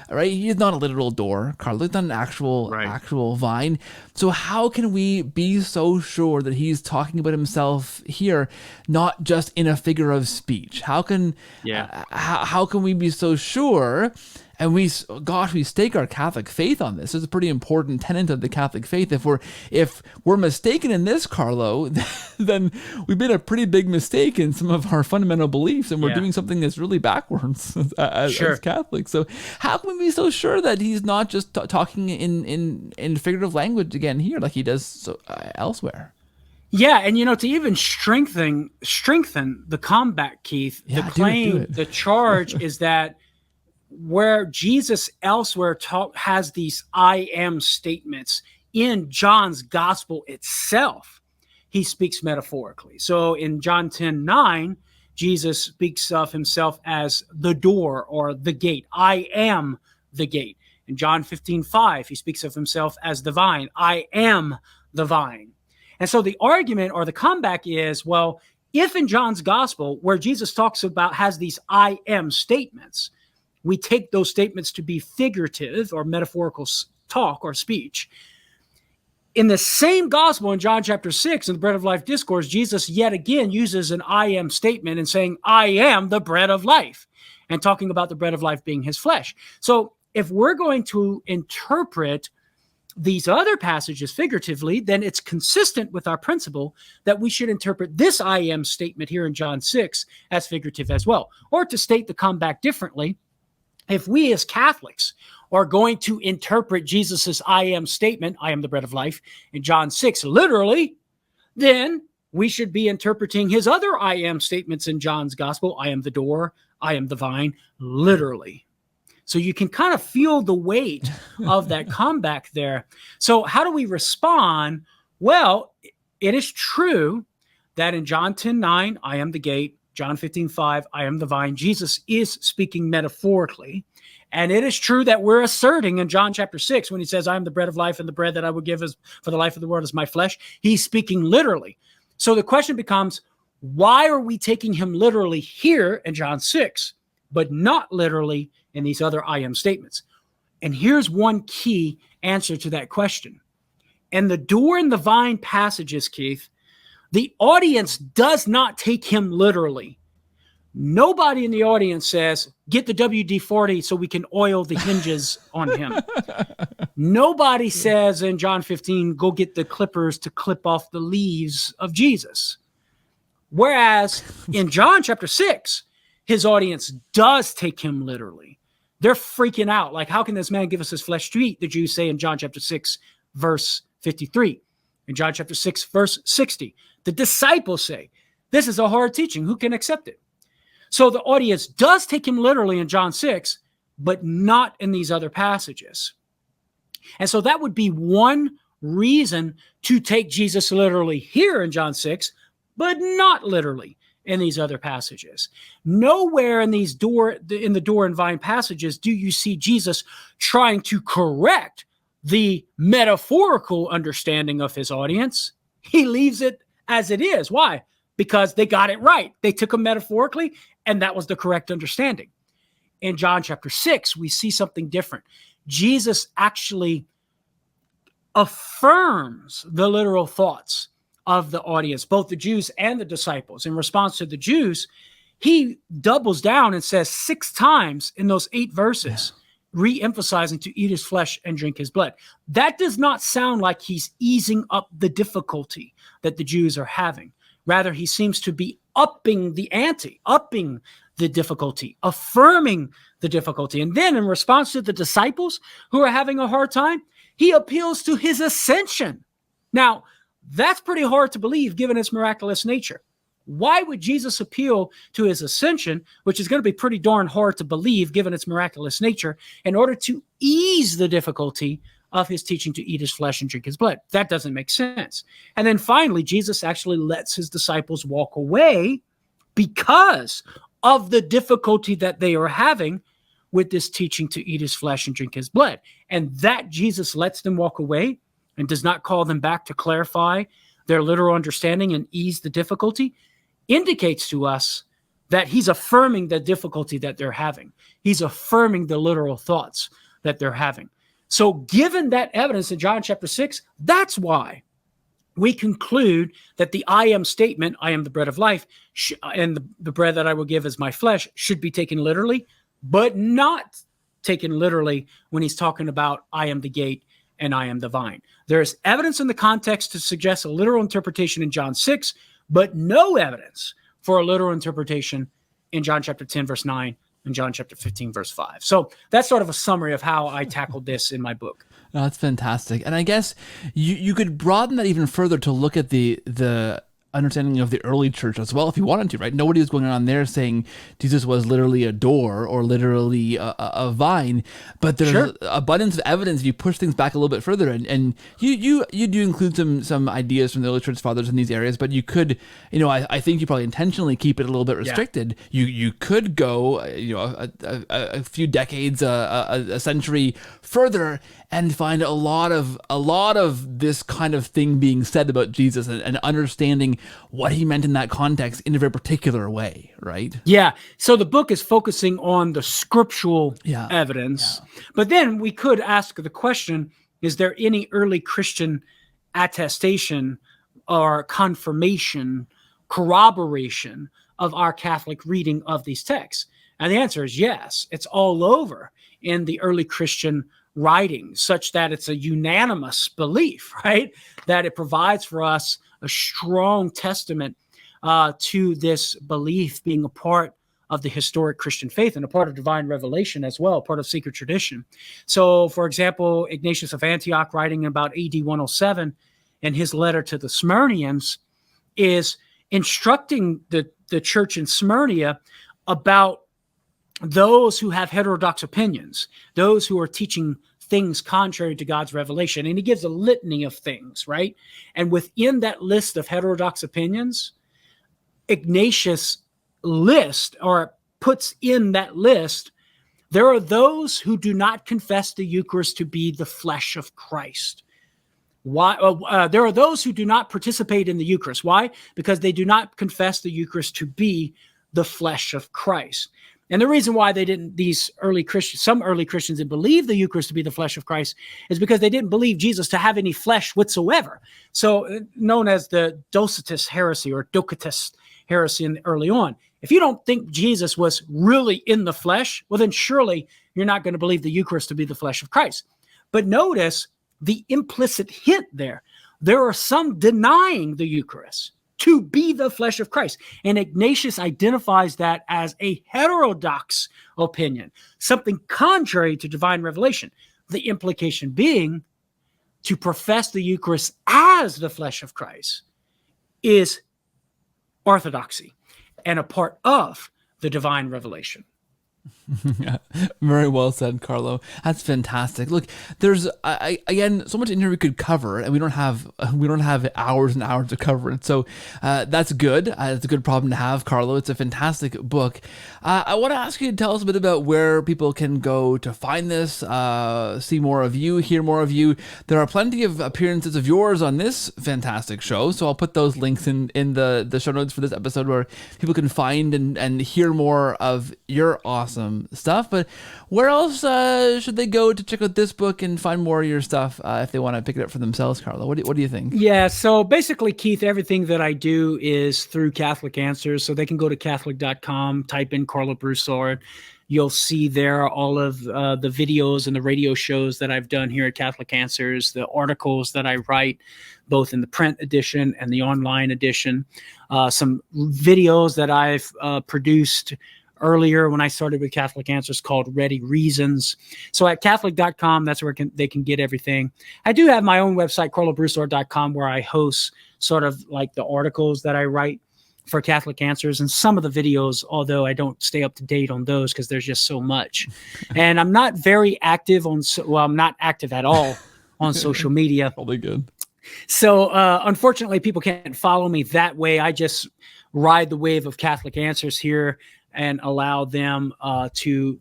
right? He is not a literal door, Carlo. He's not an actual vine. So how can we be so sure that he's talking about himself here, not just in a figure of speech? How can we be so sure? And we stake our Catholic faith on this. It's a pretty important tenet of the Catholic faith. If we're mistaken in this, Carlo, then we've made a pretty big mistake in some of our fundamental beliefs, and we're doing something that's really backwards as Catholics. So how can we be so sure that he's not just talking in figurative language again here, like he does elsewhere? Yeah, and to even strengthen the combat, Keith, the claim, the charge is that where Jesus elsewhere has these I am statements in John's gospel itself, he speaks metaphorically. So in John 10:9, Jesus speaks of himself as the door or the gate. I am the gate. In John 15:5, he speaks of himself as the vine. I am the vine. And so the argument or the comeback is, well, if in John's gospel, where Jesus has these I am statements, we take those statements to be figurative or metaphorical talk or speech. In the same gospel in John chapter 6, in the bread of life discourse, Jesus yet again uses an I am statement and saying, I am the bread of life, and talking about the bread of life being his flesh. So if we're going to interpret these other passages figuratively, then it's consistent with our principle that we should interpret this I am statement here in John 6 as figurative as well. Or to state the comeback differently, if we as Catholics are going to interpret Jesus's I am statement, I am the bread of life, in John 6 literally, then we should be interpreting his other I am statements in John's gospel, I am the door, I am the vine, literally. So you can kind of feel the weight of that comeback there. So how do we respond? Well, it is true that in John 10:9, I am the gate, John 15:5, I am the vine, Jesus is speaking metaphorically. And it is true that we're asserting in John chapter 6, when he says, I am the bread of life, and the bread that I will give for the life of the world is my flesh, he's speaking literally. So the question becomes, why are we taking him literally here in John 6, but not literally in these other I am statements? And here's one key answer to that question. In the door and the vine passages, Keith, the audience does not take him literally. Nobody in the audience says, get the WD-40 so we can oil the hinges on him. Nobody says in John 15, go get the clippers to clip off the leaves of Jesus. Whereas in John chapter 6, his audience does take him literally. They're freaking out. Like, how can this man give us his flesh to eat? The Jews say in John chapter 6, verse 53. In John chapter 6, verse 60. The disciples say, this is a hard teaching. Who can accept it? So the audience does take him literally in John 6, but not in these other passages. And so that would be one reason to take Jesus literally here in John 6, but not literally in these other passages. Nowhere in the door and vine passages do you see Jesus trying to correct the metaphorical understanding of his audience. He leaves it as it is. Why? Because they got it right. They took him metaphorically, and that was the correct understanding. In John chapter 6, we see something different. Jesus actually affirms the literal thoughts of the audience, both the Jews and the disciples. In response to the Jews, he doubles down and says 6 times in those 8 verses, re-emphasizing to eat his flesh and drink his blood. That does not sound like he's easing up the difficulty that the Jews are having. Rather, he seems to be upping the ante, upping the difficulty, affirming the difficulty. And then in response to the disciples who are having a hard time, he appeals to his ascension. Now, that's pretty hard to believe given its miraculous nature. Why would Jesus appeal to his ascension, which is going to be pretty darn hard to believe given its miraculous nature, in order to ease the difficulty of his teaching to eat his flesh and drink his blood? That doesn't make sense. And then finally, Jesus actually lets his disciples walk away because of the difficulty that they are having with this teaching to eat his flesh and drink his blood. And that Jesus lets them walk away and does not call them back to clarify their literal understanding and ease the difficulty, indicates to us that he's affirming the difficulty that they're having. He's affirming the literal thoughts that they're having. So given that evidence in John chapter 6, that's why we conclude that the I am statement, I am the bread of life, and the bread that I will give is my flesh, should be taken literally, but not taken literally when he's talking about I am the gate and I am the vine. There is evidence in the context to suggest a literal interpretation in John 6, but no evidence for a literal interpretation in John chapter 10, verse 9, and John chapter 15, verse 5. So that's sort of a summary of how I tackled this in my book. That's fantastic. And I guess you could broaden that even further to look at the understanding of the early church as well, if you wanted to, right? Nobody was going on there saying Jesus was literally a door or literally a vine, but there's abundance of evidence if you push things back a little bit further. And you do include some ideas from the early church fathers in these areas, but you could, I think you probably intentionally keep it a little bit restricted. Yeah. You could go, a few decades, a century further, and find a lot of this kind of thing being said about Jesus and understanding what he meant in that context in a very particular way, right? Yeah. So the book is focusing on the scriptural evidence, but then we could ask the question, is there any early Christian attestation or confirmation, corroboration of our Catholic reading of these texts? And the answer is yes. It's all over in the early Christian writing, such that it's a unanimous belief, right? That it provides for us a strong testament to this belief being a part of the historic Christian faith and a part of divine revelation as well, part of sacred tradition. So, for example, Ignatius of Antioch, writing about AD 107 in his letter to the Smyrnians, is instructing the church in Smyrna about those who have heterodox opinions, those who are teaching things contrary to God's revelation. And he gives a litany of things, right? And within that list of heterodox opinions, Ignatius lists or puts in that list, there are those who do not confess the Eucharist to be the flesh of Christ. Why? There are those who do not participate in the Eucharist. Why? Because they do not confess the Eucharist to be the flesh of Christ. And the reason why they didn't, some early Christians didn't believe the Eucharist to be the flesh of Christ is because they didn't believe Jesus to have any flesh whatsoever. So known as the Docetus heresy or Docetus heresy early on. If you don't think Jesus was really in the flesh, well, then surely you're not going to believe the Eucharist to be the flesh of Christ. But notice the implicit hint there. There are some denying the Eucharist to be the flesh of Christ. And Ignatius identifies that as a heterodox opinion, something contrary to divine revelation. The implication being to profess the Eucharist as the flesh of Christ is orthodoxy and a part of the divine revelation. Very well said, Carlo. That's fantastic. Look, there's again so much in here we could cover, and we don't have hours and hours to cover it. So that's good. It's a good problem to have, Carlo. It's a fantastic book. I want to ask you to tell us a bit about where people can go to find this, see more of you, hear more of you. There are plenty of appearances of yours on this fantastic show, so I'll put those links in the show notes for this episode where people can find and hear more of your awesome stuff. But where else should they go to check out this book and find more of your stuff if they want to pick it up for themselves, Carlo? What do you think? Yeah, so basically, Keith, everything that I do is through Catholic Answers. So they can go to Catholic.com, type in Karlo Broussard. You'll see there all of the videos and the radio shows that I've done here at Catholic Answers, the articles that I write, both in the print edition and the online edition, some videos that I've produced earlier when I started with Catholic Answers called Ready Reasons. So at Catholic.com, that's where they can get everything. I do have my own website, carlobroussard.com, where I host sort of like the articles that I write for Catholic Answers and some of the videos, although I don't stay up to date on those because there's just so much. And I'm not very active I'm not active at all on social media. Probably good. So unfortunately, people can't follow me that way. I just ride the wave of Catholic Answers here and allow them to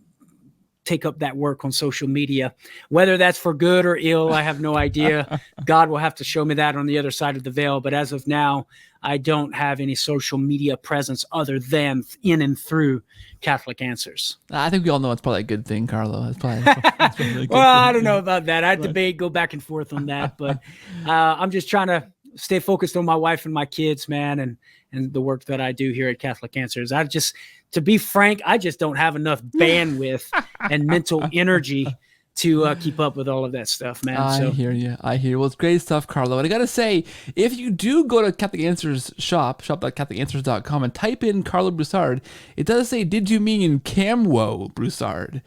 take up that work on social media. Whether that's for good or ill, I have no idea. God will have to show me that on the other side of the veil. But as of now, I don't have any social media presence other than in and through Catholic Answers. I think we all know it's probably a good thing, Carlo. It's probably a good thing. Well, I don't know about that. I debate, go back and forth on that. But I'm just trying to stay focused on my wife and my kids, man, and the work that I do here at Catholic Answers. To be frank, I just don't have enough bandwidth and mental energy to keep up with all of that stuff, man. I hear you. Well, it's great stuff, Carlo. And I got to say, if you do go to Catholic Answers shop.catholicanswers.com and type in Karlo Broussard, it does say, did you mean Camwo Broussard?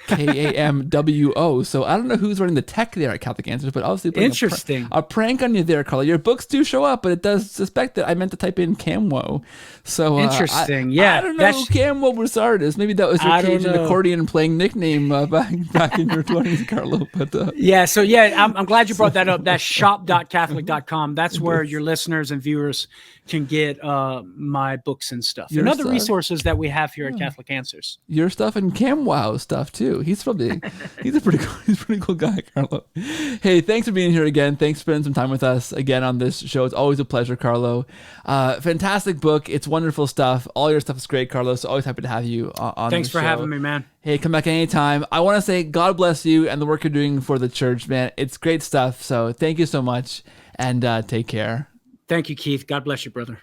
KAMWO. So I don't know who's running the tech there at Catholic Answers, but obviously putting Interesting. a prank on you there, Carlo. Your books do show up, but it does suspect that I meant to type in Camwo. So interesting. I don't know who Karlo Broussard is. Maybe that was your Cajun accordion playing nickname back in your 20s, Carlo. But I'm glad you brought that up. That's shop.catholic.com. That's where your listeners and viewers can get my books and stuff and other resources that we have here at Catholic Answers. Your stuff and CamWow stuff too. He's a pretty cool guy, Carlo. Hey, thanks for being here again. Thanks for spending some time with us again on this show. It's always a pleasure, Carlo. Fantastic book. It's wonderful stuff. All your stuff is great, Carlo. So always happy to have you on. Thanks for having me, man. Hey, come back anytime. I want to say God bless you and the work you're doing for the church, man. It's great stuff. So thank you so much and take care. Thank you, Keith. God bless you, brother.